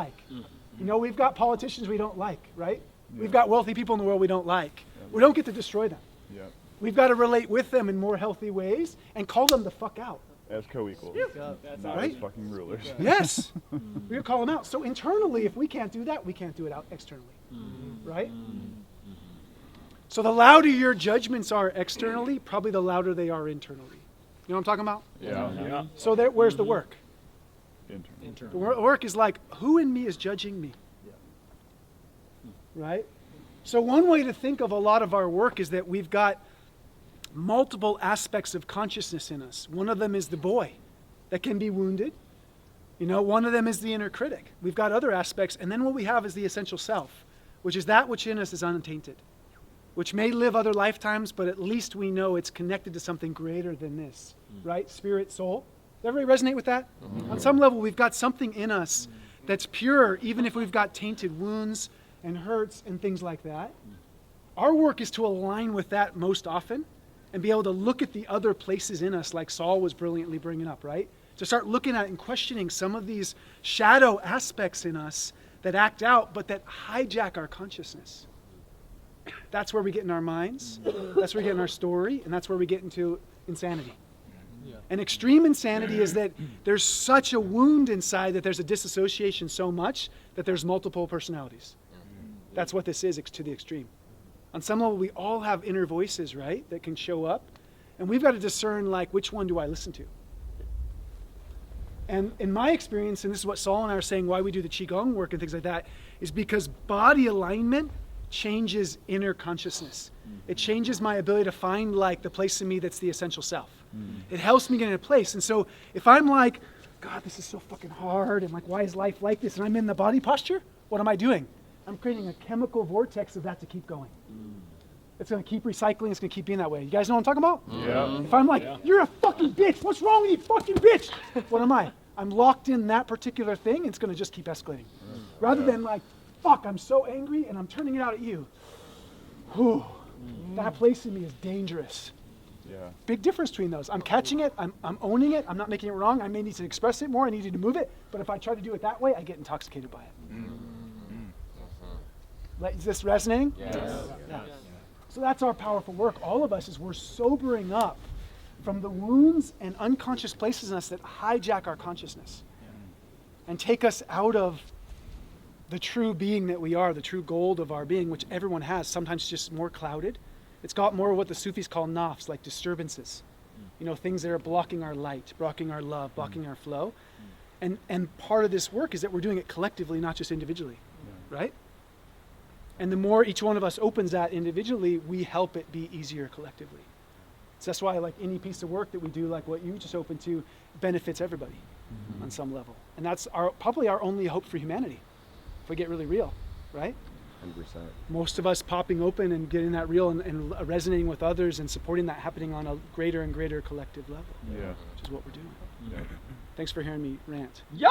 like. You know, we've got politicians we don't like, right? Yeah. We've got wealthy people in the world we don't like. Yeah. We don't get to destroy them. Yeah. We've got to relate with them in more healthy ways and call them the fuck out. As co-equals, not right? as fucking rulers. Yes, we're gonna call them out. So internally, if we can't do that, we can't do it out externally, right? So the louder your judgments are externally, probably the louder they are internally. You know what I'm talking about? Yeah. So where's the work? Internal. The work is like, who in me is judging me? Right? So one way to think of a lot of our work is that we've got multiple aspects of consciousness in us. One of them is the boy that can be wounded. You know, one of them is the inner critic. We've got other aspects, and then what we have is the essential self, which is that which in us is untainted, which may live other lifetimes, but at least we know it's connected to something greater than this, right? Spirit, soul. Does everybody resonate with that? On some level, we've got something in us that's pure, even if we've got tainted wounds and hurts and things like that. Our work is to align with that most often and be able to look at the other places in us, like Saul was brilliantly bringing up, right? To start looking at and questioning some of these shadow aspects in us that act out, but that hijack our consciousness. That's where we get in our minds, that's where we get in our story, and that's where we get into insanity. And extreme insanity is that there's such a wound inside that there's a disassociation so much that there's multiple personalities. That's what this is to the extreme. On some level, we all have inner voices, right, that can show up. And we've got to discern, like, which one do I listen to? And in my experience, and this is what Saul and I are saying, why we do the Qigong work and things like that, is because body alignment changes inner consciousness. It changes my ability to find, like, the place in me that's the essential self. It helps me get in a place. And so if I'm like, God, this is so fucking hard, and like, why is life like this? And I'm in the body posture, what am I doing? I'm creating a chemical vortex of that to keep going. It's going to keep recycling. It's going to keep being that way. You guys know what I'm talking about? Yeah. If I'm like, you're a fucking bitch. What's wrong with you, fucking bitch? What am I? I'm locked in that particular thing. And it's going to just keep escalating. Rather than like, fuck, I'm so angry and I'm turning it out at you. Whew. That place in me is dangerous. Yeah. Big difference between those. I'm catching it. I'm owning it. I'm not making it wrong. I may need to express it more. I need to move it. But if I try to do it that way, I get intoxicated by it. Is this resonating? Yes. Yeah. So that's our powerful work. All of us is we're sobering up from the wounds and unconscious places in us that hijack our consciousness and take us out of the true being that we are, the true gold of our being, which everyone has, sometimes just more clouded. It's got more of what the Sufis call nafs, like disturbances. You know, things that are blocking our light, blocking our love, blocking our flow. And part of this work is that we're doing it collectively, not just individually, right? And the more each one of us opens that individually, we help it be easier collectively. So that's why, like, any piece of work that we do, like what you just opened to, benefits everybody on some level. And that's probably our only hope for humanity, if we get really real, right? 100%. Most of us popping open and getting that real and resonating with others and supporting that happening on a greater and greater collective level, which is what we're doing. Thanks for hearing me rant. Yo!